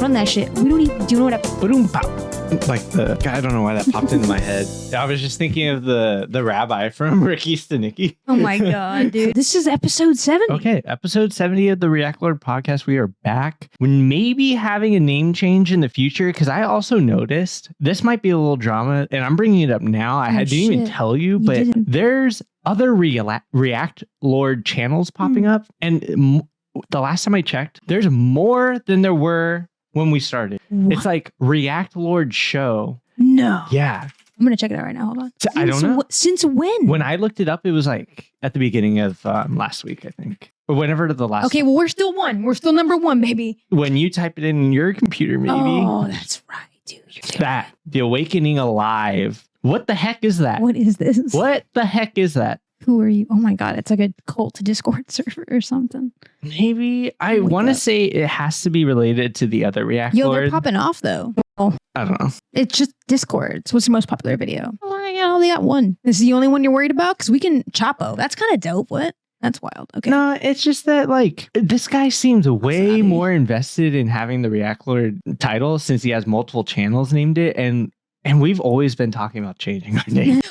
run that shit. We don't even, do you know what Like I don't know why that popped into my head. I was just thinking of the rabbi from Ricky Stanicky. Oh my God, dude. This is episode 70. Okay, episode 70 of the Reactlord Podcast. We are back. We're maybe having a name change in the future because I also noticed this might be a little drama, and I'm bringing it up now. I didn't even tell you, but there's other Reactlord channels popping up, and the last time I checked, there's more than there were when we started. What? It's like Reactlord Show. No. Yeah. I'm going to check it out right now. Hold on. I don't know. Since when? When I looked it up, it was like at the beginning of last week, I think. Or whenever the last. Okay, well, we're still one. We're still number one, baby. When you type it in your computer, maybe. Oh, that's right, dude. That. The Awakening Alive. What the heck is that? What is this? What the heck is that? Who are you? Oh my God, it's like a cult Discord server or something. Maybe. I want to say it has to be related to the other Reactlord. Yo, they're popping off though. Oh, I don't know. It's just Discord. It's what's the most popular video. Oh, I only got one. This is the only one you're worried about? Because we can Chapo. That's kind of dope. What? That's wild. Okay. No, it's just that like this guy seems way more invested in having the Reactlord title since he has multiple channels named it. And we've always been talking about changing our name.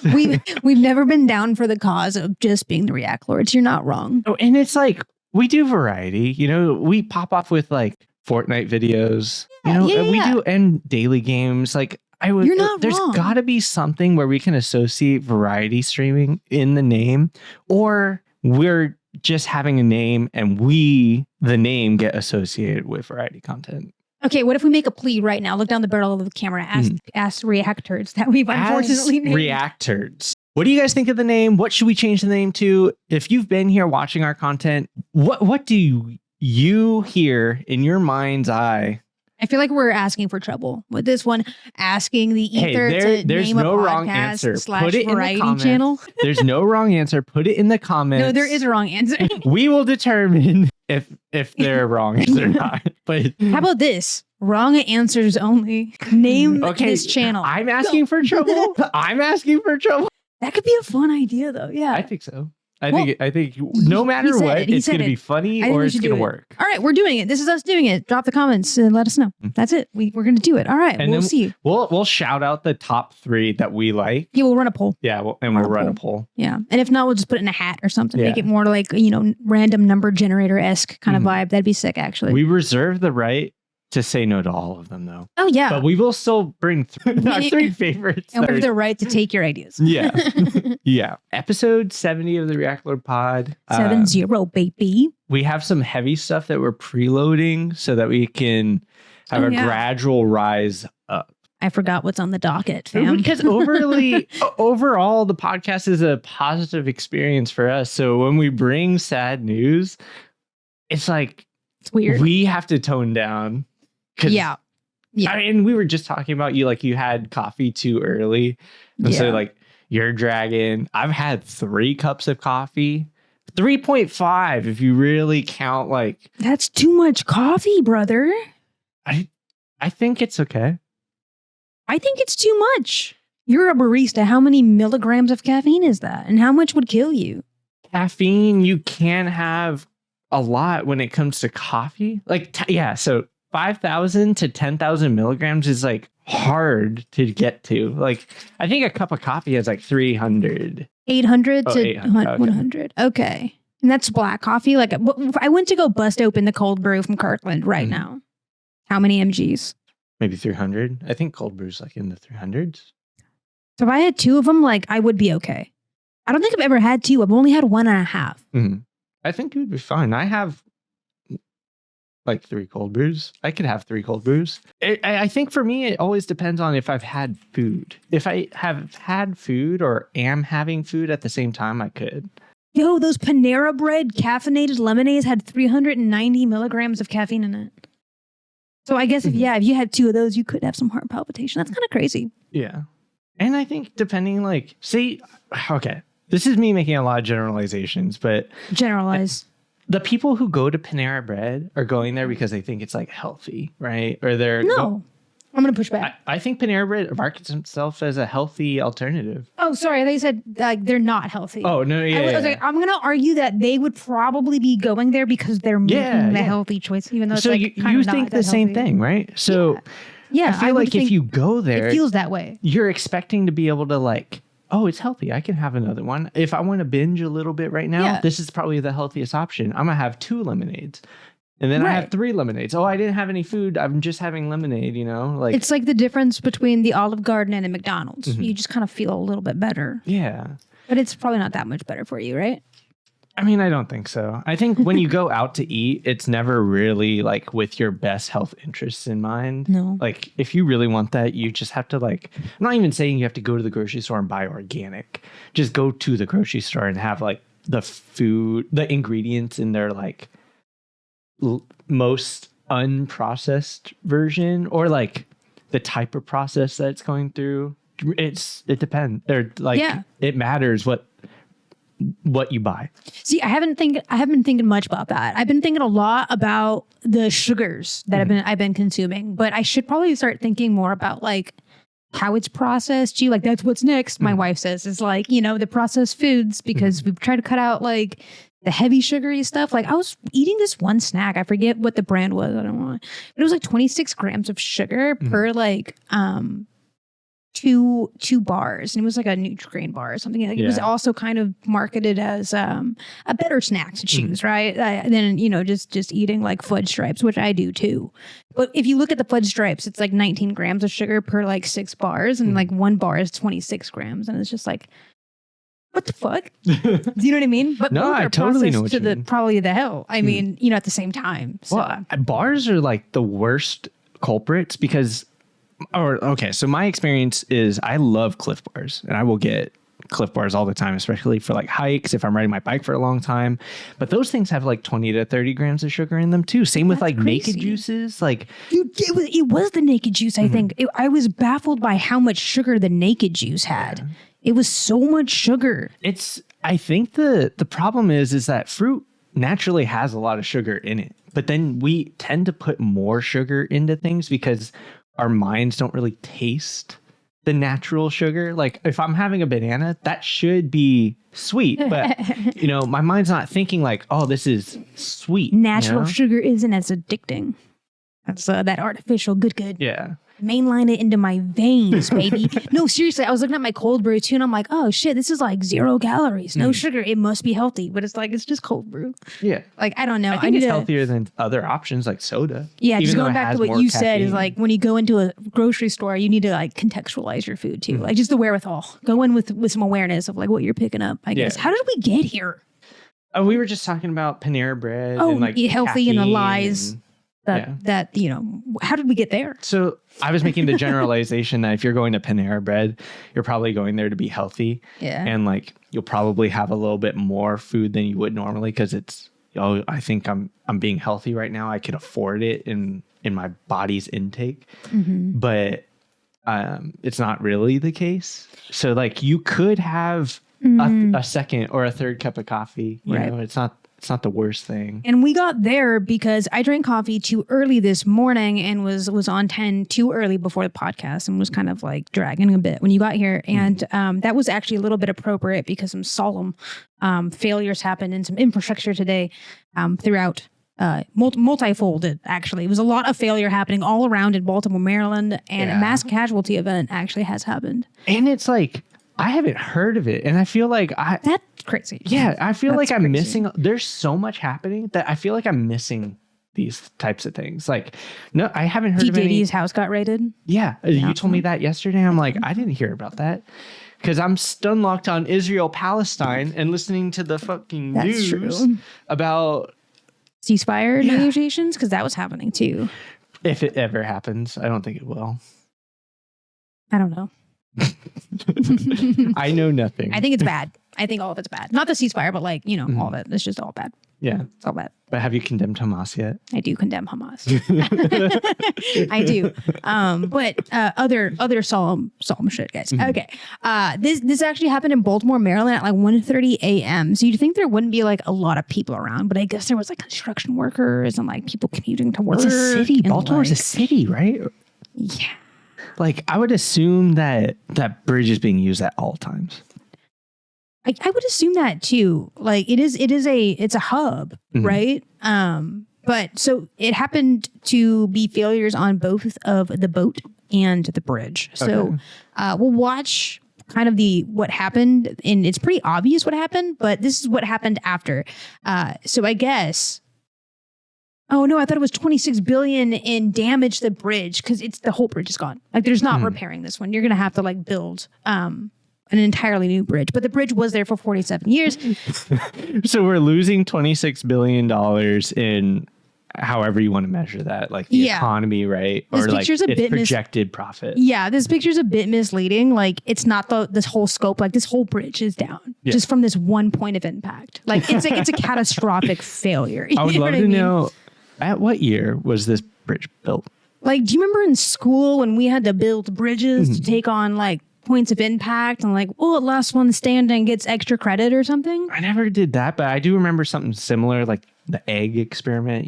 we've never been down for the cause of just being the Reactlords. You're not wrong. Oh, and it's like we do variety. You know, we pop off with like Fortnite videos. You know, we do and daily games. Like You're not there's wrong. got to be something where we can associate variety streaming in the name, or we're just having a name and the name get associated with variety content. Okay, what if we make a plea right now? Look down the barrel of the camera. Ask Reactors that we've unfortunately named. Reactors. What do you guys think of the name? What should we change the name to? If you've been here watching our content, what do you hear in your mind's eye? I feel like we're asking for trouble with this one. Asking the ether to there's name no a wrong podcast answer. / Put it variety in the comments. channel. There's no wrong answer. Put it in the comments. No, there is a wrong answer. We will determine if they're wrong or not. But how about this? Wrong answers only. Name this channel. I'm asking for trouble. I'm asking for trouble. That could be a fun idea, though. Yeah, I think so. I think no matter what, it's going to be funny or it's going to work. All right, we're doing it. This is us doing it. Drop the comments and let us know. That's it. We're going to do it. All right, and we'll see. We'll shout out the top 3 that we like. Yeah, we'll run a poll. Yeah, we'll run a poll. Yeah, and if not, we'll just put it in a hat or something. Make it more like random number generator-esque kind of vibe. That'd be sick, actually. We reserve the right to say no to all of them, though. Oh, yeah. But we will still bring our 3 favorites. And we have the right to take your ideas. Yeah. Yeah. Episode 70 of the Reactlord Pod. 70, baby. We have some heavy stuff that we're preloading so that we can have a gradual rise up. I forgot what's on the docket, fam. Because overall, the podcast is a positive experience for us. So when we bring sad news, it's like, it's weird. We have to tone down. Yeah. I mean, we were just talking about you had coffee too early. And so like you're dragging. I've had 3 cups of coffee. 3.5 if you really count like. That's too much coffee, brother. I think it's okay. I think it's too much. You're a barista. How many milligrams of caffeine is that? And how much would kill you? Caffeine, you can have a lot when it comes to coffee. Like, so 5,000 to 10,000 milligrams is like hard to get to. Like, I think a cup of coffee has like 300. 800 to 100. Okay. And that's black coffee. Like, I went to go bust open the cold brew from Kirkland right now. How many mgs? Maybe 300. I think cold brew's like in the 300s. So if I had 2 of them, like, I would be okay. I don't think I've ever had 2. I've only had 1.5. I think it would be fine. I have like 3 cold brews. I could have 3 cold brews. I think for me, it always depends on if I've had food. If I have had food or am having food at the same time, I could. Yo, those Panera Bread caffeinated lemonades had 390 milligrams of caffeine in it. So I guess if you had 2 of those, you could have some heart palpitation. That's kind of crazy. Yeah. And I think depending okay, this is me making a lot of generalizations, but generalize. The people who go to Panera Bread are going there because they think it's like healthy, right? Or they're I'm going to push back. I think Panera Bread markets itself as a healthy alternative. Oh, sorry. They said like they're not healthy. Oh, no. Yeah. I was like, I'm going to argue that they would probably be going there because they're making the healthy choice, even though it's so like you think the same thing, right? So yeah, I feel like if you go there, it feels that way. You're expecting to be able to like, oh, it's healthy. I can have another one. If I want to binge a little bit right now, this is probably the healthiest option. I'm going to have 2 lemonades. And then I have 3 lemonades. Oh, I didn't have any food. I'm just having lemonade, you know? Like it's like the difference between the Olive Garden and a McDonald's. You just kind of feel a little bit better. Yeah. But it's probably not that much better for you, right? I mean, I don't think so. I think when you go out to eat, it's never really like with your best health interests in mind. No. Like if you really want that, you just have to like, I'm not even saying you have to go to the grocery store and buy organic. Just go to the grocery store and have like the food, the ingredients in their like most unprocessed version or like the type of process that it's going through. It depends. They're like, it matters what you buy. See, I haven't been thinking much about that. I've been thinking a lot about the sugars that I've been consuming, but I should probably start thinking more about like how it's processed. Like that's what's next. My wife says is like, you know, the processed foods because we've tried to cut out like the heavy sugary stuff. Like I was eating this one snack. I forget what the brand was. I don't want, but it was like 26 grams of sugar per like, two bars, and it was like a Nutri-Grain bar or something. Like it was also kind of marketed as a better snack to choose, right? Than you know just eating like fudge stripes, which I do too. But if you look at the fudge stripes, it's like 19 grams of sugar per like 6 bars, and like 1 bar is 26 grams, and it's just like, what the fuck? Do you know what I mean? But no, I totally know what you mean. Probably the hell. I mean, you know, at the same time. So. Well, bars are like the worst culprits because. So my experience is I love Cliff Bars and I will get Cliff Bars all the time, especially for like hikes if I'm riding my bike for a long time. But those things have like 20 to 30 grams of sugar in them too. Same with like crazy. Naked juices. Like dude, it was the naked juice. I think I was baffled by how much sugar the naked juice had. Yeah. It was so much sugar. I think the problem is that fruit naturally has a lot of sugar in it, but then we tend to put more sugar into things because our minds don't really taste the natural sugar. Like if I'm having a banana, that should be sweet, but you know, my mind's not thinking like, oh, this is sweet. Natural sugar isn't as addicting. That's that artificial good. Yeah. Mainline it into my veins, baby. No, seriously, I was looking at my cold brew too, and I'm like, oh shit, this is like 0 calories, no sugar. It must be healthy, but it's like it's just cold brew. Yeah, like I don't know. I think it's healthier than other options like soda. Yeah, just going back to what you said is like when you go into a grocery store, you need to like contextualize your food too, like just the wherewithal. Go in with some awareness of like what you're picking up. I guess. How did we get here? We were just talking about Panera Bread. Oh, and like eat healthy and the lies. That you know, how did we get there? So I was making the generalization that if you're going to Panera Bread, you're probably going there to be healthy. Yeah. And like you'll probably have a little bit more food than you would normally because it's I think I'm being healthy right now. I could afford it in my body's intake. But it's not really the case. So like you could have a second or a third cup of coffee. You know, it's not the worst thing. And we got there because I drank coffee too early this morning and was on 10 too early before the podcast and was kind of like dragging a bit when you got here. And that was actually a little bit appropriate because some solemn failures happened in some infrastructure today throughout. Multifolded, actually. It was a lot of failure happening all around in Baltimore, Maryland, and a mass casualty event actually has happened. And it's like, I haven't heard of it. And I feel like that's crazy. Yeah, I feel like I'm missing. There's so much happening that I feel like I'm missing these types of things. Like, no, I haven't heard of any. Diddy's house got raided? Yeah. You told me that yesterday. I'm like, I didn't hear about that. Because I'm stun locked on Israel, Palestine and listening to the fucking news about ceasefire negotiations, because that was happening too. If it ever happens, I don't think it will. I don't know. I know nothing. I think it's bad. I think all of it's bad. Not the ceasefire, but like, you know, all of it. It's just all bad. Yeah. It's all bad. But have you condemned Hamas yet? I do condemn Hamas. I do. But other solemn shit, guys. Okay. This actually happened in Baltimore, Maryland at like 1:30 a.m. So you'd think there wouldn't be like a lot of people around, but I guess there was like construction workers and like people commuting to work. It's a city. Baltimore's a city, right? Yeah. Like, I would assume that that bridge is being used at all times. I would assume that too. Like it's a hub, right? But so it happened to be failures on both of the boat and the bridge. So we'll watch kind of what happened, and it's pretty obvious what happened, but this is what happened after. So I guess, oh no, I thought it was 26 billion in damage to the bridge because the whole bridge is gone. Like there's not repairing this one. You're going to have to like build an entirely new bridge, but the bridge was there for 47 years. So we're losing $26 billion in however you want to measure that, like the economy, right? This or like picture's a its bit projected profit. Yeah, this picture's a bit misleading. Like it's not this whole scope. Like this whole bridge is down just from this one point of impact. Like it's a catastrophic failure. I would love to know, at what year was this bridge built? Like, do you remember in school when we had to build bridges to take on like points of impact and like, oh, the last one standing gets extra credit or something? I never did that, but I do remember something similar, like the egg experiment.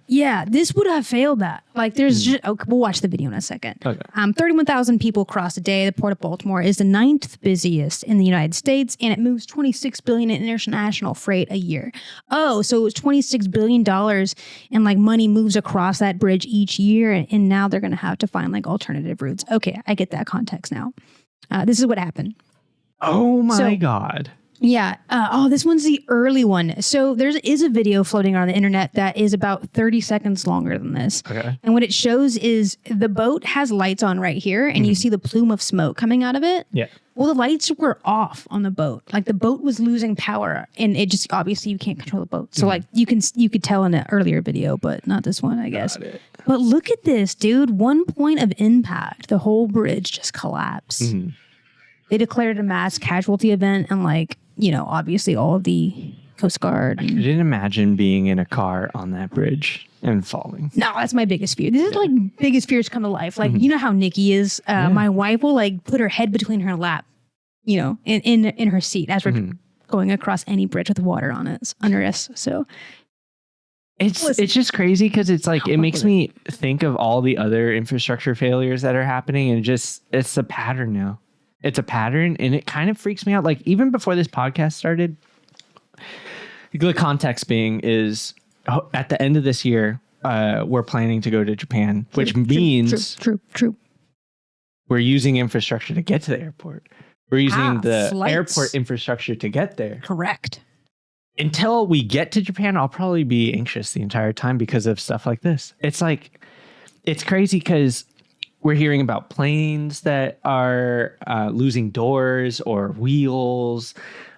Yeah, this would have failed that. Like there's just, we'll watch the video in a second. Okay. 31,000 people cross a day. The Port of Baltimore is the 9th busiest in the United States, and it moves 26 billion in international freight a year. Oh, so it was $26 billion and like money moves across that bridge each year, and now they're going to have to find like alternative routes. Okay, I get that context now. This is what happened. Oh my God. Yeah. This one's the early one. So there is a video floating around the internet that is about 30 seconds longer than this. Okay. And what it shows is the boat has lights on right here, and you see the plume of smoke coming out of it. Yeah. Well, the lights were off on the boat. Like the boat was losing power, and it just obviously you can't control the boat. So like you could tell in an earlier video, but not this one, I guess. But look at this, dude. One point of impact, the whole bridge just collapsed. They declared a mass casualty event, and like, you know, obviously all of the Coast Guard. I didn't imagine being in a car on that bridge and falling. No, that's my biggest fear. This is like biggest fears come to life. Like, you know how Nikki is. My wife will like put her head between her lap, you know, in her seat as we're going across any bridge with water on it under us. So it's just crazy because it's like it makes me think of all the other infrastructure failures that are happening, and it's a pattern now. It's a pattern, and it kind of freaks me out. Like even before this podcast started, the context being is at the end of this year, we're planning to go to Japan, which means true. We're using infrastructure to get to the airport. We're using the flights. Airport infrastructure to get there. Correct. Until we get to Japan, I'll probably be anxious the entire time because of stuff like this. It's like, it's crazy because we're hearing about planes that are losing doors or wheels,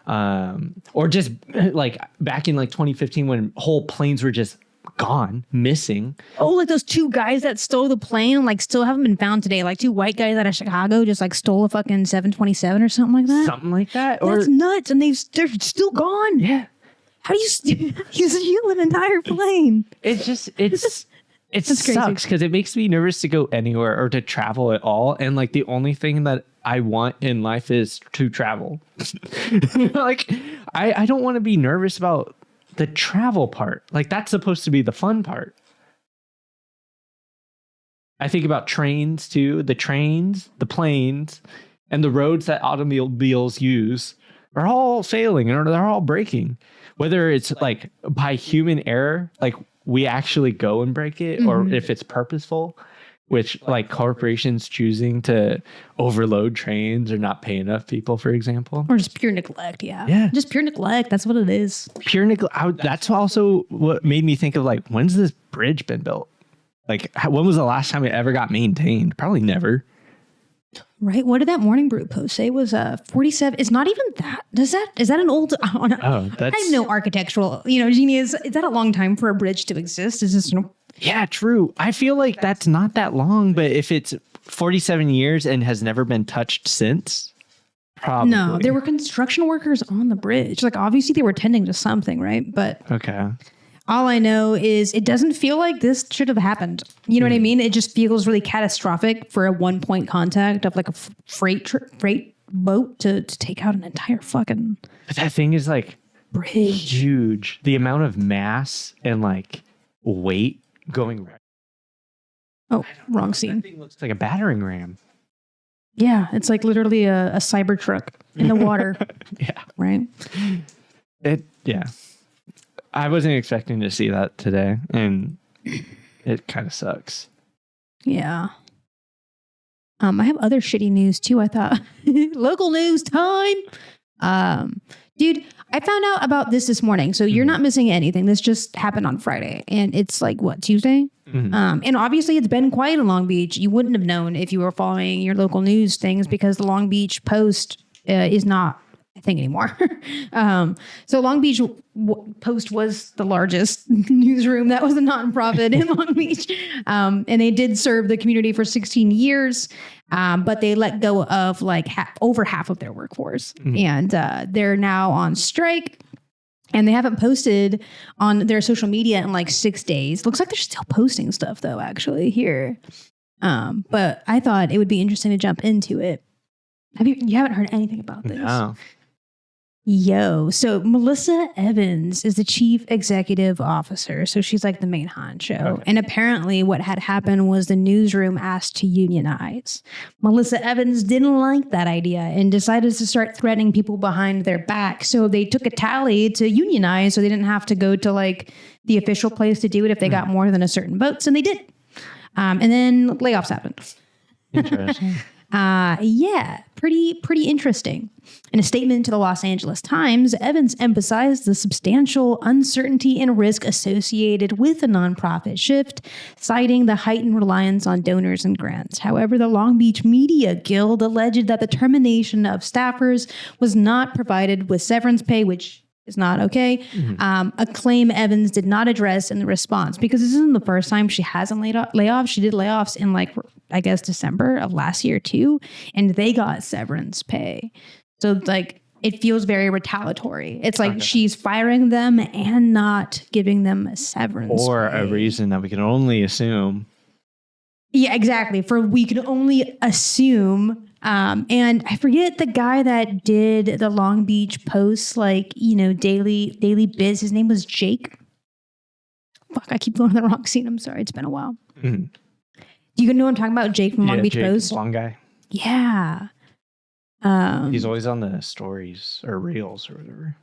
or just like back in like 2015 when whole planes were just gone, missing. Oh, like those two guys that stole the plane and like still haven't been found today. Like two white guys out of Chicago just like stole a fucking 727 or something like that. Something like that. That's nuts, and they're still gone. Yeah. How do you steal an entire plane? It sucks because it makes me nervous to go anywhere or to travel at all. And like the only thing that I want in life is to travel. Like I don't want to be nervous about the travel part. Like that's supposed to be the fun part. I think about trains too. The trains, the planes, and the roads that automobiles use are all failing and they're all breaking. Whether it's like by human error, like we actually go and break it, or if it's purposeful, which like corporations choosing to overload trains or not pay enough people, for example. Or just pure neglect. Yeah. Just pure neglect. That's what it is. Pure neglect. That's also what made me think of like, when's this bridge been built? Like when was the last time it ever got maintained? Probably never. Right. What did that Morning Brew post say? It was 47. It's not even that. Is that an old? I have no architectural, genius. Is that a long time for a bridge to exist? Is this? Yeah, true. I feel like that's not that long, but if it's 47 years and has never been touched since, probably. No, there were construction workers on the bridge. Like obviously they were tending to something, right? But okay. All I know is it doesn't feel like this should have happened. You know what I mean? It just feels really catastrophic for a 1-point contact of like a freight boat to take out an entire fucking. But that thing is like bridge. Huge. The amount of mass and like weight going right. Oh, wrong scene. That thing looks like a battering ram. Yeah, it's like literally a cyber truck in the water. Yeah. Right? Yeah. I wasn't expecting to see that today, and it kind of sucks. Yeah. I have other shitty news too, I thought. Local news time. Dude, I found out about this morning. So you're not missing anything. This just happened on Friday. And it's like, what, Tuesday? Mm-hmm. And obviously it's been quiet in Long Beach. You wouldn't have known if you were following your local news things because the Long Beach Post is not a thing anymore. So Long Beach Post was the largest newsroom that was a nonprofit in Long Beach. And they did serve the community for 16 years. But they let go of like over half of their workforce. And they're now on strike. And they haven't posted on their social media in like 6 days. Looks like they're still posting stuff though, actually here. But I thought it would be interesting to jump into it. You haven't heard anything about this? No. Yo, so Melissa Evans is the chief executive officer. So she's like the main honcho. Okay. And apparently what had happened was the newsroom asked to unionize. Melissa Evans didn't like that idea and decided to start threatening people behind their back. So they took a tally to unionize so they didn't have to go to like the official place to do it if they got more than a certain votes. And they did. And then layoffs happened. Interesting. Yeah, pretty interesting. In a statement to the Los Angeles Times, Evans emphasized the substantial uncertainty and risk associated with a nonprofit shift, citing the heightened reliance on donors and grants. However, the Long Beach Media Guild alleged that the termination of staffers was not provided with severance pay, which is not okay. A claim Evans did not address in the response because this isn't the first time she hasn't laid off layoffs. She did layoffs in like, I guess, December of last year too. And they got severance pay. So like, it feels very retaliatory. It's like she's firing them and not giving them a severance or pay. A reason that we can only assume. Yeah, exactly. We can only assume. And I forget the guy that did the Long Beach Post, like, daily biz. His name was Jake. Fuck, I keep going to the wrong scene. I'm sorry. It's been a while. Mm-hmm. Do you know what I'm talking about? Jake from Long Beach Jake, Post? Long guy. Yeah. He's always on the stories or reels or whatever.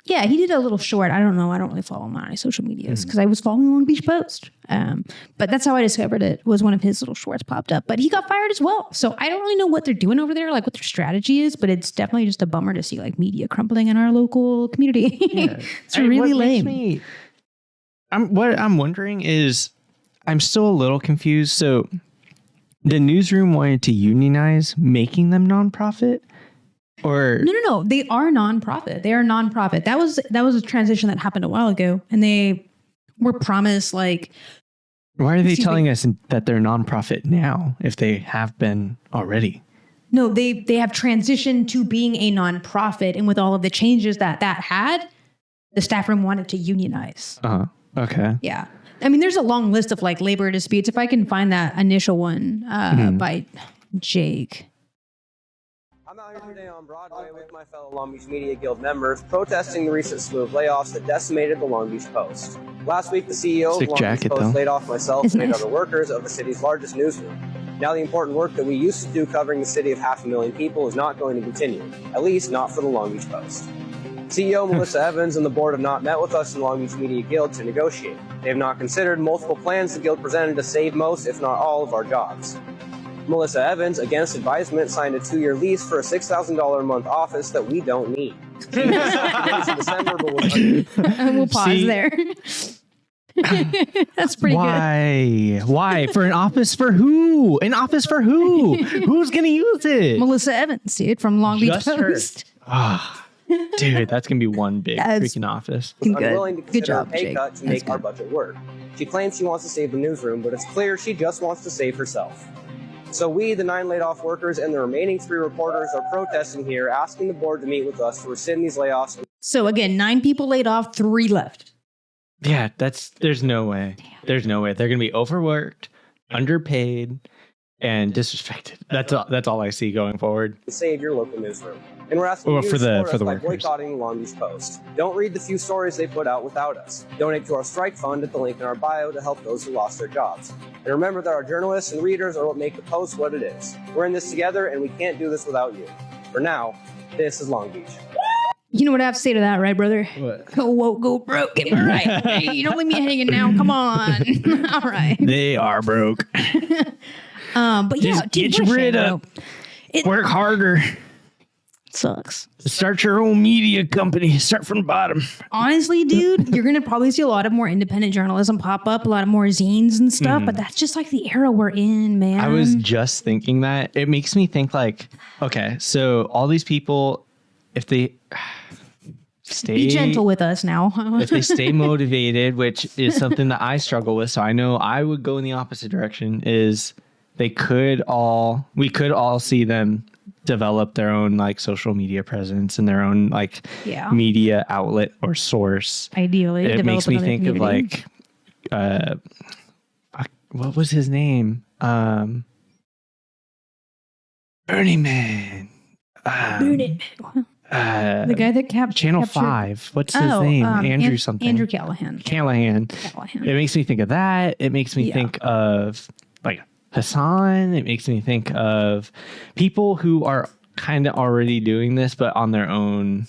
Yeah, he did a little short. I don't know. I don't really follow him on my social medias because I was following Long Beach Post. But that's how I discovered it, was one of his little shorts popped up. But he got fired as well. So I don't really know what they're doing over there, like what their strategy is. But it's definitely just a bummer to see like media crumbling in our local community. Yeah. It's really lame. What I'm wondering is, I'm still a little confused. So the newsroom wanted to unionize, making them nonprofit? Or No. They are nonprofit. They are nonprofit. That was a transition that happened a while ago, and they were promised like. Why are they telling us that they're nonprofit now if they have been already? No, they have transitioned to being a nonprofit, and with all of the changes that had, the staff room wanted to unionize. Okay. Yeah. I mean, there's a long list of like labor disputes. If I can find that initial one by Jake. I'm out here today on Broadway with my fellow Long Beach Media Guild members protesting the recent slew of layoffs that decimated the Long Beach Post. Last week, the CEO of Long Beach Post laid off myself and 8 other workers of the city's largest newsroom. Now the important work that we used to do covering the city of 500,000 people is not going to continue, at least not for the Long Beach Post. CEO Melissa Evans and the board have not met with us in Long Beach Media Guild to negotiate. They have not considered multiple plans the Guild presented to save most, if not all, of our jobs. Melissa Evans, against advisement, signed a 2-year lease for a $6,000 a month office that we don't need. December, but we'll pause there. That's pretty good. Why? For an office for who? An office for who? Who's going to use it? Melissa Evans, dude, from Long Beach Post. Dude, that's going to be one big freaking office. I'm willing to consider a pay cut to make our budget work. She claims she wants to save the newsroom, but it's clear she just wants to save herself. So we, the 9 laid-off workers, and the remaining 3 reporters are protesting here, asking the board to meet with us to rescind these layoffs. So again, 9 people laid off, 3 left. Yeah, there's no way. There's no way. They're going to be overworked, underpaid, and disrespected. That's all I see going forward. Save your local newsroom. And we're asking you to support us by boycotting the Long Beach Post. Don't read the few stories they put out without us. Donate to our strike fund at the link in our bio to help those who lost their jobs. And remember that our journalists and readers are what make the Post what it is. We're in this together, and we can't do this without you. For now, this is Long Beach. You know what I have to say to that, right, brother? What? Go woke, go broke. Get me right. Okay? You don't leave me hanging now. Come on. All right. They are broke. But yeah, just get your bread up. Work harder. Sucks. Start your own media company. Start from the bottom. Honestly, dude, you're gonna probably see a lot of more independent journalism pop up, a lot of more zines and stuff. But that's just like the era we're in, man. I was just thinking that. It makes me think like, okay, so all these people, if they be gentle with us now. If they stay motivated, which is something that I struggle with, so I know I would go in the opposite direction, is we could all see them develop their own like social media presence and their own like media outlet or source. Ideally, it makes me think of like what was his name? Burning Man. Burning Man. The guy that Channel 5. What's his name? Andrew something. Andrew Callahan. It makes me think of that. It makes me think of like Hassan. It makes me think of people who are kind of already doing this, but on their own.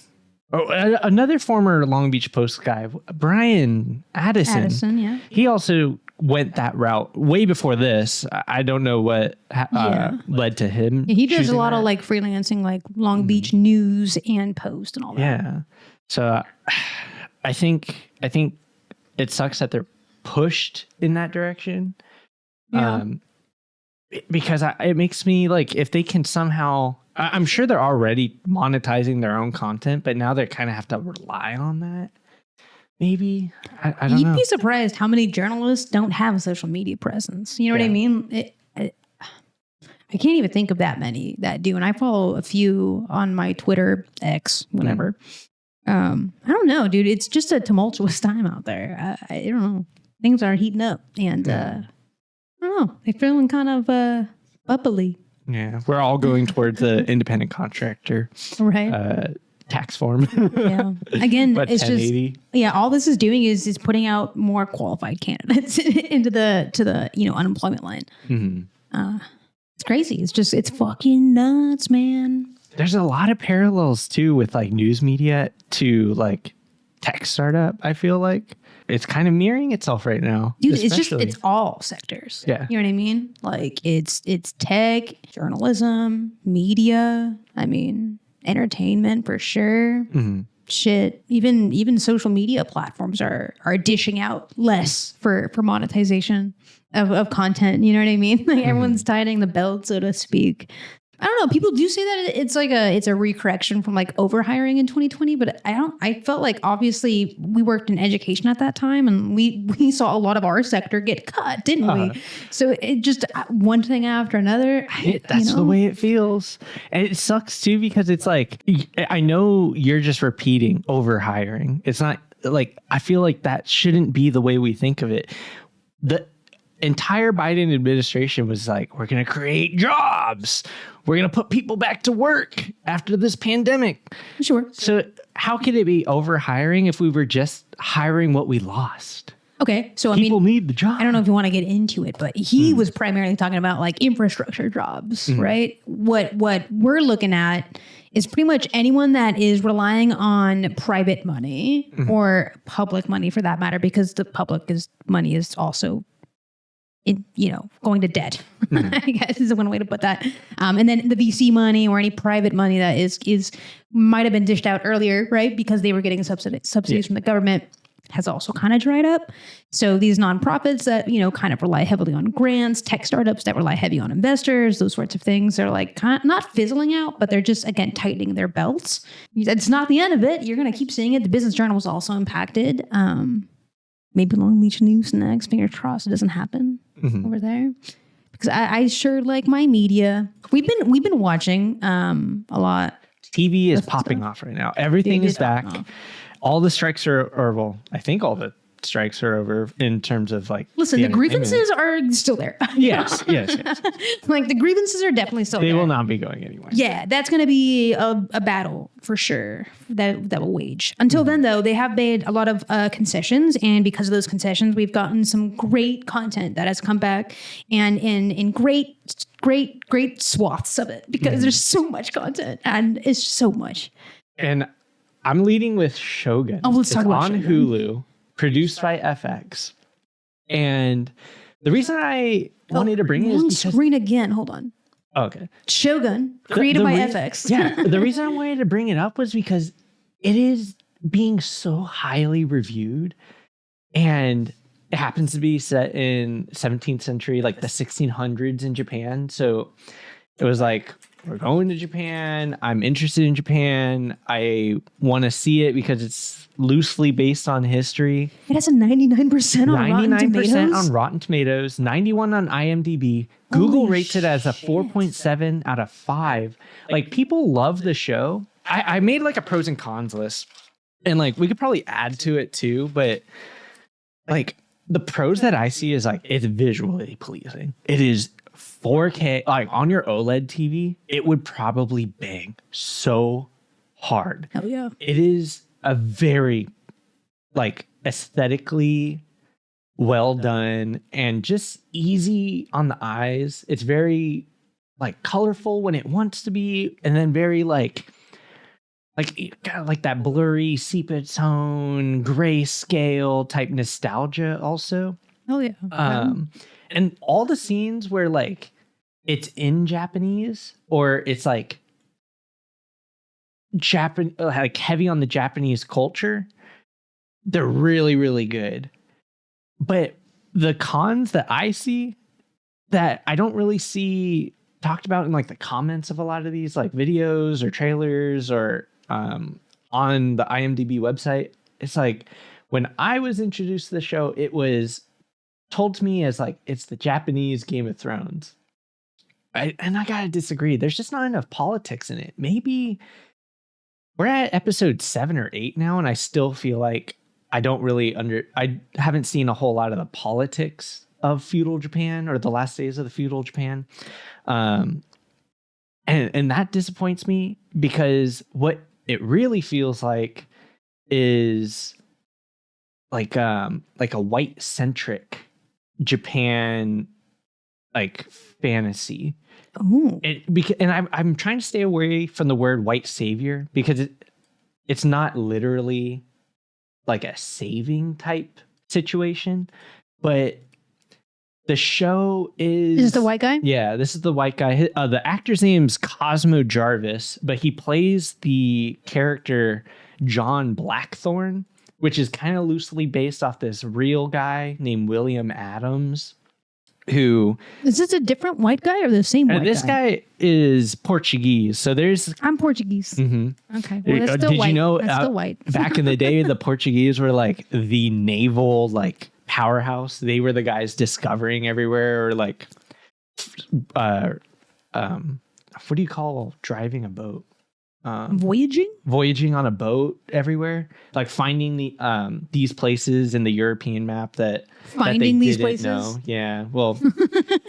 Oh, another former Long Beach Post guy, Brian Addison. Yeah. He also went that route way before this. I don't know what led to him. He does a lot of like freelancing, like Long Beach news and Post and all that. Yeah. So I think it sucks that they're pushed in that direction. Yeah. Because it makes me like, if they can somehow, I'm sure they're already monetizing their own content, but now they kind of have to rely on that. Maybe. I don't know. You'd be surprised how many journalists don't have a social media presence. You know what I mean? I can't even think of that many that do. And I follow a few on my Twitter, X, whatever. I don't know, dude. It's just a tumultuous time out there. I don't know. Things are heating up. And I don't know. They're feeling kind of bubbly. Yeah. We're all going towards the independent contractor. Right. Tax form. Yeah. Again, it's 1080? Just all this is doing is putting out more qualified candidates into the unemployment line. Mm-hmm. It's crazy. It's fucking nuts, man. There's a lot of parallels too with like news media to like tech startup. I feel like it's kind of mirroring itself right now. Dude, it's all sectors. Yeah. You know what I mean? Like it's tech, journalism, media. I mean, entertainment for sure. Mm-hmm. Shit. Even social media platforms are dishing out less for monetization of content. You know what I mean? Like everyone's tightening the belt, so to speak. I don't know. People do say that it's a recorrection from like overhiring in 2020, but I felt like obviously we worked in education at that time and we saw a lot of our sector get cut, didn't we? So it just one thing after another. That's the way it feels. And it sucks too, because it's like, I know you're just repeating overhiring. It's not like, I feel like that shouldn't be the way we think of it. The entire Biden administration was like, we're going to create jobs. We're going to put people back to work after this pandemic. Sure. So how could it be overhiring if we were just hiring what we lost? Okay. So people need the job. I don't know if you want to get into it, but he was primarily talking about like infrastructure jobs, right? What we're looking at is pretty much anyone that is relying on private money or public money for that matter, because the public money is also going to debt, I guess is one way to put that. And then the VC money or any private money that is might have been dished out earlier, right? Because they were getting subsidies from the government has also kind of dried up. So these nonprofits that, kind of rely heavily on grants, tech startups that rely heavy on investors, those sorts of things are like kind of not fizzling out, but they're just, again, tightening their belts. It's not the end of it. You're going to keep seeing it. The Business Journal was also impacted. Maybe Long Beach News next. Fingers crossed it doesn't happen over there, because I sure like my media. We've been watching a lot. TV is popping off right now. Everything is back. All the strikes are, I think all the strikes are over in terms of like. Listen, the grievances are still there. Yes. Like the grievances are definitely still there. They will not be going anywhere. Yeah, that's going to be a battle for sure that will wage. Until then, though, they have made a lot of concessions, and because of those concessions, we've gotten some great content that has come back, and in great swaths of it, because there's so much content, and it's so much. And I'm leading with Shogun. Oh, let's talk about on Shogun. Hulu, produced by FX. And the reason I wanted to bring it is because... screen again. Hold on. Okay. Shogun, created by FX. Yeah. The reason I wanted to bring it up was because it is being so highly reviewed. And it happens to be set in 17th century, like the 1600s in Japan. So it was like, we're going to Japan. I'm interested in Japan. I want to see it because it's loosely based on history. It has a 99% on Rotten Tomatoes. 99% on Rotten Tomatoes, 91 on IMDb. Google rates it as a 4.7 out of 5. Like, people love the show. I made like a pros and cons list, and like we could probably add to it too, but like the pros that I see is like it's visually pleasing. It is 4K, like on your OLED TV, it would probably bang so hard. Hell yeah. It is a very like aesthetically well done and just easy on the eyes. It's very like colorful when it wants to be, and then very like kind of like that blurry sepia tone, grayscale type nostalgia also. Oh yeah. And all the scenes where like it's in Japanese or it's like like heavy on the Japanese culture, they're really, really good. But the cons that I see that I don't really see talked about in like the comments of a lot of these like videos or trailers or on the IMDb website, it's like when I was introduced to the show, it was told to me as like it's the Japanese Game of Thrones. And I gotta disagree. There's just not enough politics in it. Maybe we're at episode 7 or 8 now, and I still feel like I haven't seen a whole lot of the politics of feudal Japan or the last days of the feudal Japan. And that disappoints me because what it really feels like is like a white centric Japan like fantasy. Oh, and I'm trying to stay away from the word white savior because it's not literally like a saving type situation, but the show is this the white guy? Yeah, this is the white guy. The actor's name's Cosmo Jarvis, but he plays the character John Blackthorne, which is kind of loosely based off this real guy named William Adams. Who is this a different white guy or the same white guy? This guy is Portuguese. So I'm Portuguese. Mm-hmm. Okay. Well, that's still Did white. you know that's still white. Back in the day, the Portuguese were like the naval like powerhouse. They were the guys discovering everywhere, or like what do you call driving a boat? Voyaging on a boat everywhere, like finding these places in the European map that these places. Know. Yeah, well,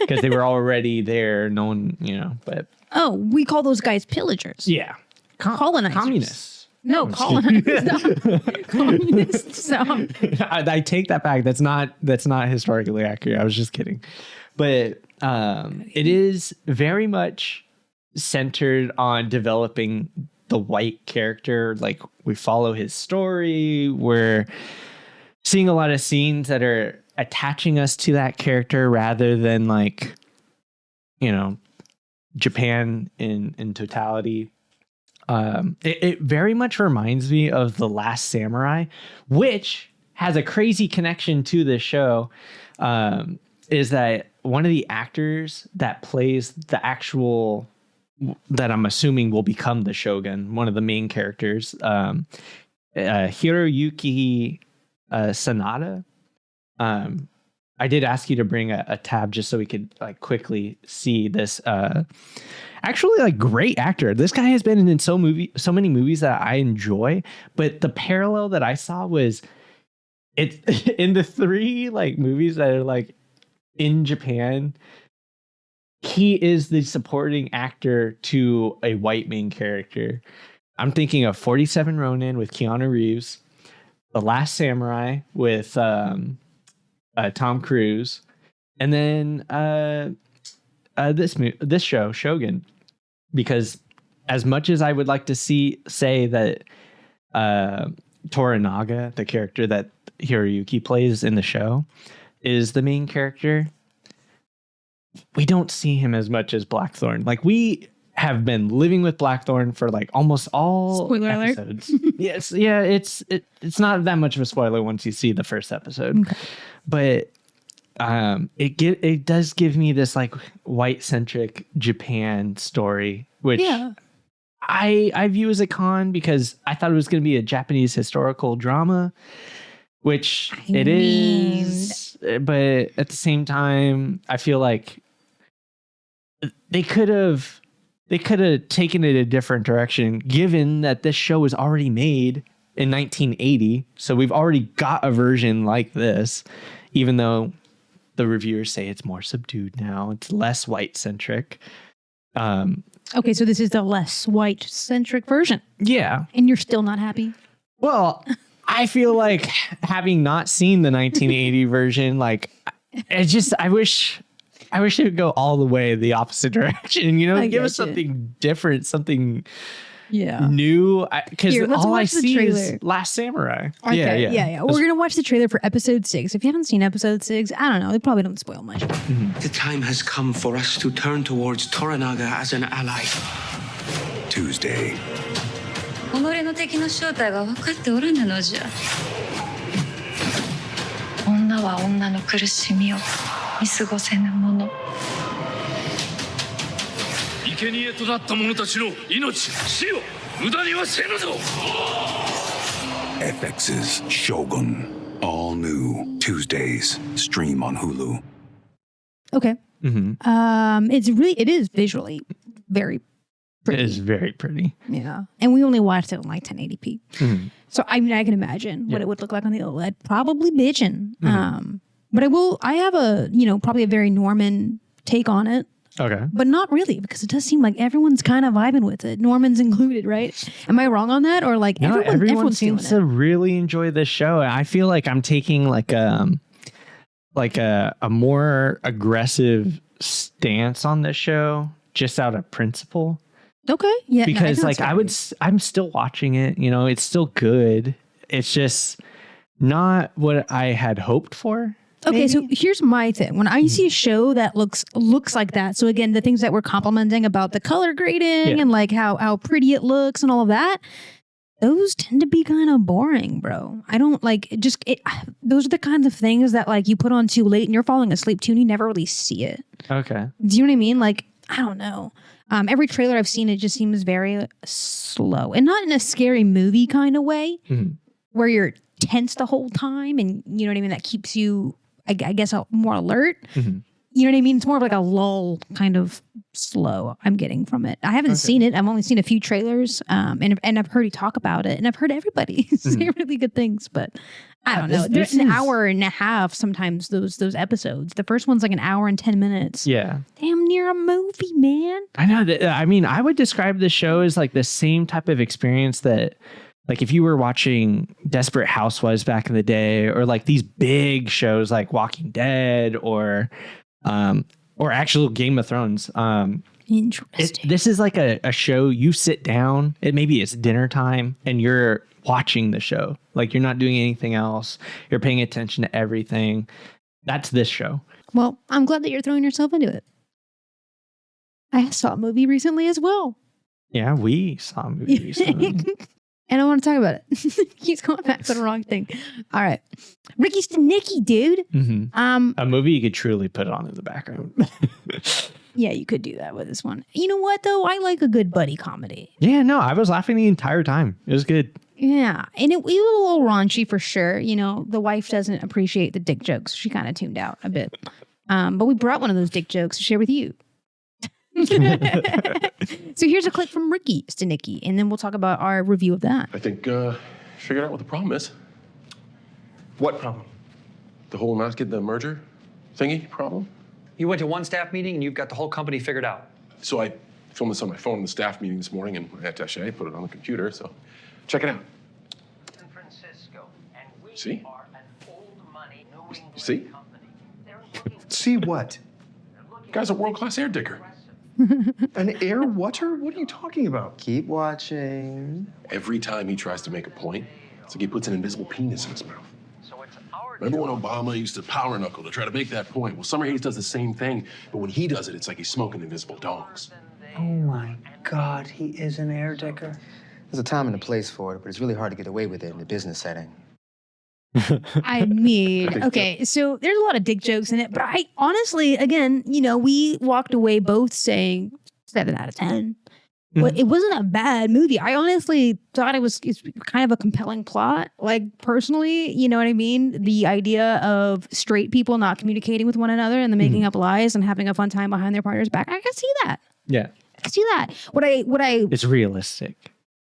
because they were already there. No one, but we call those guys pillagers. Yeah, colonizers, communists. No, colonizers. Communists. So. I take that back. That's not historically accurate. I was just kidding, but it is very much centered on developing the white character. Like we follow his story. We're seeing a lot of scenes that are attaching us to that character rather than like, Japan in totality. It very much reminds me of The Last Samurai, which has a crazy connection to this show. Is that one of the actors that plays the actual that I'm assuming will become the Shogun, one of the main characters, Hiroyuki Sanada. I did ask you to bring a tab just so we could like quickly see this. Actually, like great actor. This guy has been in so many movies that I enjoy. But the parallel that I saw was it's in the 3 like movies that are like in Japan, he is the supporting actor to a white main character. I'm thinking of 47 Ronin with Keanu Reeves, The Last Samurai with Tom Cruise, and then this show, Shogun. Because as much as I would like to say that Toranaga, the character that Hiroyuki plays in the show, is the main character, we don't see him as much as Blackthorn. Like, we have been living with Blackthorn for like almost all spoiler episodes. Yes, yeah, it's not that much of a spoiler once you see the first episode. Okay. But it does give me this like white centric Japan story, which I view as a con because I thought it was going to be a Japanese historical drama, which is, but at the same time, I feel like they could have taken it a different direction, given that this show was already made in 1980. So we've already got a version like this, even though the reviewers say it's more subdued now. It's less white centric. Okay, so this is the less white centric version. Yeah. And you're still not happy? Well, I feel like having not seen the 1980 version, like I wish it would go all the way the opposite direction, give us something different, something new. Because all I see is Last Samurai. Okay. Yeah. We're going to watch the trailer for episode 6. If you haven't seen episode 6, I don't know. They probably don't spoil much. Mm-hmm. The time has come for us to turn towards Toranaga as an ally. Tuesday. 己の敵の正体が分かっておらぬのじゃ。女は女の苦しみを見過ごせぬもの。生贄となった者たちの命、死を無駄にはせぬぞ。FX's Shogun, all new Tuesdays, stream on Hulu. Okay. Mm-hmm. It is visually very pretty. It is very pretty. Yeah. And we only watched it on like 1080p. Mm-hmm. So I mean, I can imagine what it would look like on the OLED. Probably bitchin'. Mm-hmm. But I have probably a very Norman take on it. Okay. But not really, because it does seem like everyone's kind of vibing with it. Norman's included, right? Am I wrong on that? Or like everyone seems to really enjoy this show. I feel like I'm taking like a more aggressive stance on this show just out of principle. Okay. Yeah. Because I'm still watching it, it's still good. It's just not what I had hoped for. Okay, maybe? So here's my thing. When I see a show that looks like that, so again, the things that we're complimenting about the color grading and like how pretty it looks and all of that, those tend to be kind of boring, bro. I don't like those are the kinds of things that like you put on too late and you're falling asleep to and you never really see it. Okay. Do you know what I mean? Like, I don't know. Every trailer I've seen, it just seems very slow and not in a scary movie kind of way where you're tense the whole time and you know what I mean? That keeps you, I guess, more alert. Mm-hmm. You know what I mean? It's more of like a lull kind of slow I'm getting from it. I haven't seen it. I've only seen a few trailers and I've heard you talk about it and I've heard everybody say really good things, but I don't know. There's an hour and a half sometimes those episodes. The first one's like an hour and 10 minutes. Yeah. Damn near a movie, man. I know that. I mean, I would describe this show as like the same type of experience that like if you were watching Desperate Housewives back in the day, or like these big shows like Walking Dead or actual Game of Thrones. Interesting. This is like a show you sit down, maybe it's dinner time and you're watching the show. Like you're not doing anything else. You're paying attention to everything. That's this show. Well, I'm glad that you're throwing yourself into it. I saw a movie recently as well. Yeah, we saw a movie recently. And I want to talk about it. He's going back to the wrong thing. All right. Ricky Stanicky, dude. Mm-hmm. A movie you could truly put on in the background. Yeah, you could do that with this one. You know what, though? I like a good buddy comedy. Yeah, no, I was laughing the entire time. It was good. Yeah. And it was a little raunchy for sure. The wife doesn't appreciate the dick jokes. She kind of tuned out a bit. But we brought one of those dick jokes to share with you. So here's a clip from Ricky Stanicky, and then we'll talk about our review of that. I think figured out what the problem is. What problem? The whole not get the merger thingy problem? You went to one staff meeting and you've got the whole company figured out. So I filmed this on my phone in the staff meeting this morning and my attache put it on the computer, so check it out. San Francisco, and we See? are an old money New England See? company. They're looking See what? Guy's a world-class air digger. An air water? What are you talking about? Keep watching. Every time he tries to make a point, it's like he puts an invisible penis in his mouth. so it's our Remember when Obama used to power knuckle to try to make that point? Well, Summer Hayes does the same thing, but when he does it, it's like he's smoking invisible dongs. Oh my God, he is an air digger. There's a time and a place for it, but it's really hard to get away with it in a business setting. I mean, okay, so there's a lot of dick jokes in it, but I honestly, again, we walked away both saying 7 out of 10. But it wasn't a bad movie. I honestly thought it's kind of a compelling plot. Like, personally, you know what I mean? The idea of straight people not communicating with one another and then making up lies and having a fun time behind their partner's back. I can see that. Yeah. I see that. What I It's realistic.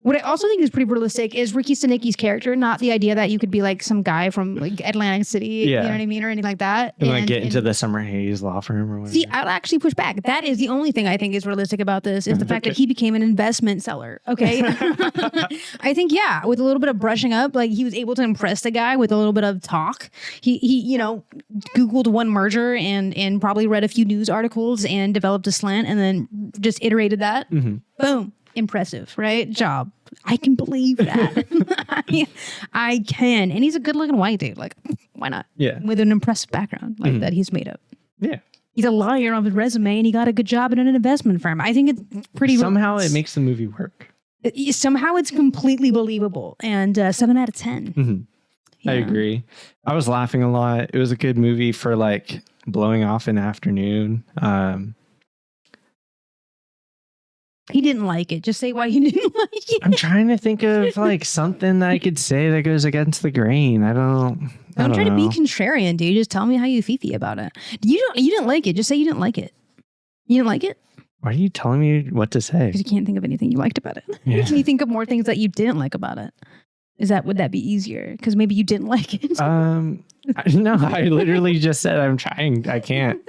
What I also think is pretty realistic is Ricky Stanicki's character, not the idea that you could be like some guy from like Atlantic City, you know what I mean, or anything like that. And like get into the Summer Hayes law firm or whatever. See, I'll actually push back. That is the only thing I think is realistic about this is the fact that he became an investment seller. Okay. I think, yeah, with a little bit of brushing up, like he was able to impress the guy with a little bit of talk. He Googled one merger and probably read a few news articles and developed a slant and then just iterated that. Boom. Impressive, right? Job. I can believe that. I can. And he's a good looking white dude. Like, why not? Yeah. With an impressive background like that he's made up. Yeah. He's a lawyer on his resume and he got a good job at an investment firm. I think it's pretty... Somehow it makes the movie work. Somehow it's completely believable. And 7 out of 10. I agree. I was laughing a lot. It was a good movie for like blowing off an afternoon. He didn't like it. Just say why he didn't like it. I'm trying to think of like something that I could say that goes against the grain. I don't try know. to be contrarian, dude. Just tell me how you feel about it. You didn't like it. Just say you didn't like it. You didn't like it? Why are you telling me what to say? Because you can't think of anything you liked about it. Yeah. Can you think of more things that you didn't like about it? Would that be easier? Because maybe you didn't like it. No, I literally just said I'm trying. I can't.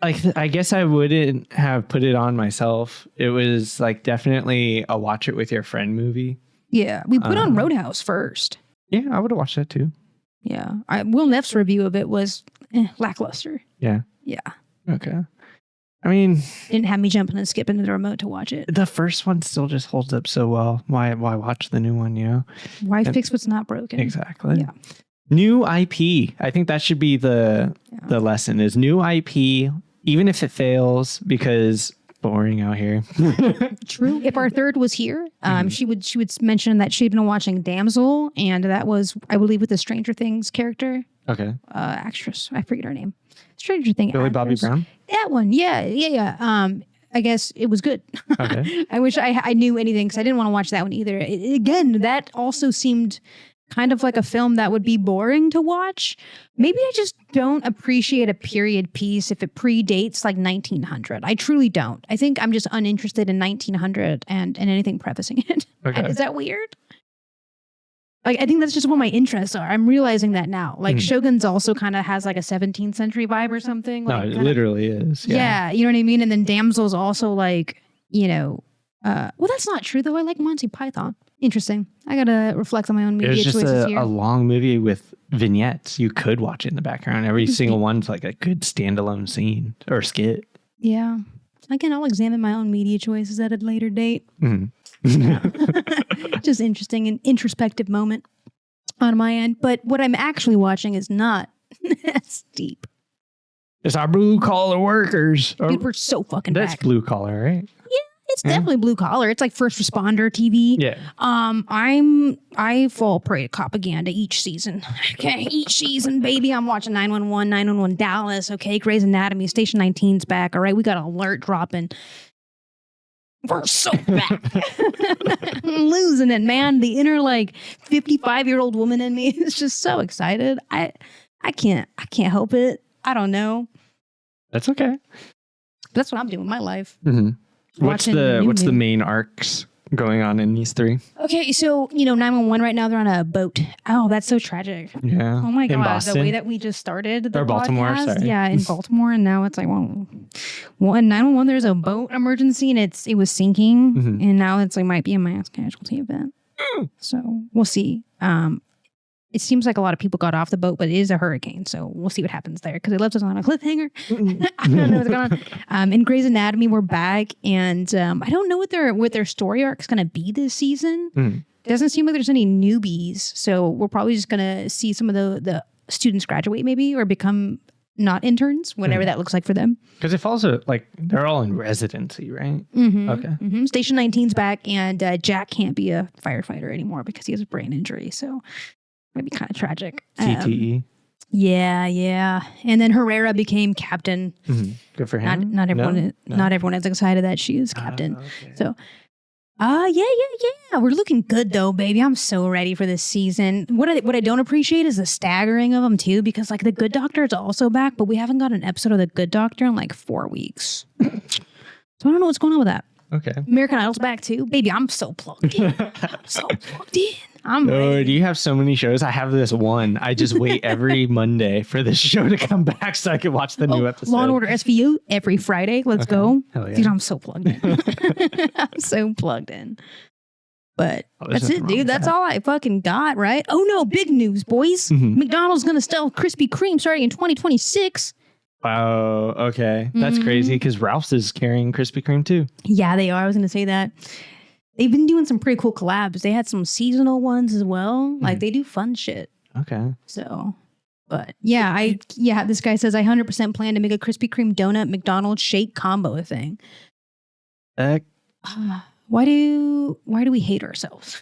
I guess I wouldn't have put it on myself. It was like definitely a watch it with your friend movie. Yeah, we put on Roadhouse first. Yeah, I would have watched that too. Yeah, Will Neff's review of it was lackluster. Yeah. Yeah. Okay. I mean, didn't have me jumping and skipping to the remote to watch it. The first one still just holds up so well. Why watch the new one? Why fix what's not broken? Exactly. Yeah. New IP. I think that should be the lesson is new IP, even if it fails, because boring out here. True. If our third was here, she would mention that she'd been watching Damsel, and that was, I believe, with the Stranger Things character. Okay. Actress. I forget her name. Stranger Things. Billy Bobby Brown? That one. Yeah. I guess it was good. Okay. I wish I knew anything because I didn't want to watch that one either. Again, that also seemed kind of like a film that would be boring to watch. Maybe I just don't appreciate a period piece if it predates like 1900. I truly don't. I think I'm just uninterested in 1900 and anything prefacing it. Okay. Is that weird? Like, I think that's just what my interests are. I'm realizing that now. Like, Shogun's also kind of has like a 17th century vibe or something. Like, no, it literally is. Yeah, you know what I mean? And then Damsel's also like, well, that's not true though. I like Monty Python. Interesting. I gotta reflect on my own media choices here. It was just a long movie with vignettes. You could watch it in the background. Every single one's like a good standalone scene or skit. Yeah. Again, I'll examine my own media choices at a later date. Just interesting and introspective moment on my end. But what I'm actually watching is not as deep. It's our blue collar workers. Dude, we're so fucking That's back. blue collar, right? It's definitely blue collar. It's like first responder TV. Yeah. I fall prey to propaganda each season. Okay, each season, baby. I'm watching 911, 911 Dallas. Okay, Grey's Anatomy, Station 19's back. All right, we got an alert dropping. We're so back. I'm losing it, man. The inner like 55-year-old woman in me is just so excited. I can't help it. I don't know. That's okay. That's what I'm doing with my life. What's the main arcs going on in these three. Okay, so 911 right now, they're on a boat. Oh, that's so tragic. Yeah. Oh my In God, Boston? the way that we just started the Or Baltimore, podcast. sorry. Yeah, in Baltimore, and now it's like, well, in 911, there's a boat emergency, and it was sinking, and now it's like might be a mass casualty event. So we'll see. It seems like a lot of people got off the boat, but it is a hurricane, so we'll see what happens there because it left us on a cliffhanger. I don't know what's going on. In Grey's Anatomy, we're back, and I don't know what their story arc is going to be this season. It doesn't seem like there's any newbies, so we're probably just going to see some of the students graduate maybe or become not interns, whatever that looks like for them. Because it falls like they're all in residency, right? Okay. Station 19's back, and Jack can't be a firefighter anymore because he has a brain injury, so might be kind of tragic. CTE. Yeah. And then Herrera became captain. Good for him. Not everyone. No? Not everyone is excited that she is captain. Okay. So, yeah. We're looking good though, baby. I'm so ready for this season. What I don't appreciate is the staggering of them too, because like the Good Doctor is also back, but we haven't got an episode of the Good Doctor in like 4 weeks. So I don't know what's going on with that. Okay. American Idol's back too, baby. I'm so plugged in. I'm ready. Do you have so many shows? I have this one. I just wait every Monday for this show to come back so I can watch the new episode. Law and Order SVU every Friday. Let's go. Hell yeah. Dude, I'm so plugged in. I'm so plugged in. But that's it, dude. That's all I fucking got, right? Oh no, big news, boys. McDonald's gonna sell Krispy Kreme starting in 2026. Wow. Okay. That's crazy because Ralph's is carrying Krispy Kreme too. Yeah, they are. I was gonna say that. They've been doing some pretty cool collabs. They had some seasonal ones as well. Like they do fun shit. Okay. So, but yeah, this guy says I 100% plan to make a Krispy Kreme donut McDonald's shake combo thing. Why do we hate ourselves?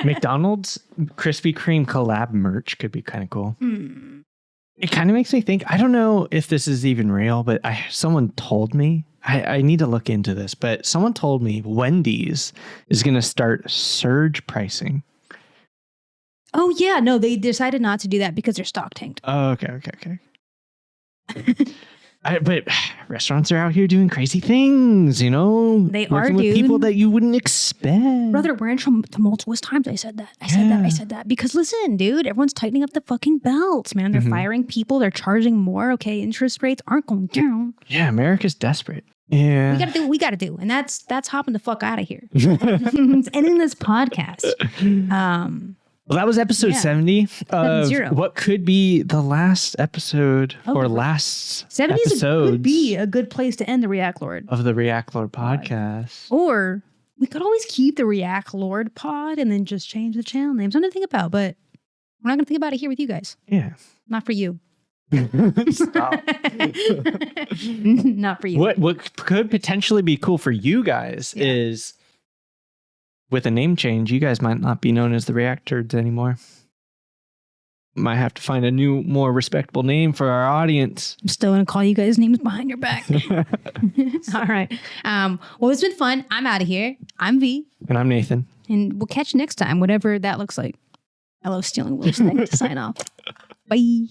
McDonald's Krispy Kreme collab merch could be kind of cool. It kind of makes me think, I don't know if this is even real, but someone told me, I need to look into this, but someone told me Wendy's is going to start surge pricing. Oh, yeah. No, they decided not to do that because their stock tanked. Oh, okay. But restaurants are out here doing crazy things, They working are, with dude. people that you wouldn't expect. Brother, we're in tumultuous times. I said that. I said that. Because listen, dude, everyone's tightening up the fucking belts, man. They're firing people. They're charging more. Okay, interest rates aren't going down. Yeah, America's desperate. Yeah. We got to do what we got to do. And that's hopping the fuck out of here. It's ending this podcast. Well, that was episode 70 of 70. what could be the last episode or last 70 episodes could be a good place to end the Reactlord. of the Reactlord podcast. Or we could always keep the Reactlord pod and then just change the channel name. Something to think about, but we're not going to think about it here with you guys. Yeah. Not for you. Stop. Not for you. What could potentially be cool for you guys is with a name change, you guys might not be known as the Reactords anymore. Might have to find a new, more respectable name for our audience. I'm still going to call you guys names behind your back. All right. Well, it's been fun. I'm out of here. I'm V. And I'm Nathan. And we'll catch you next time, whatever that looks like. I love stealing Will's thing to sign off. Bye.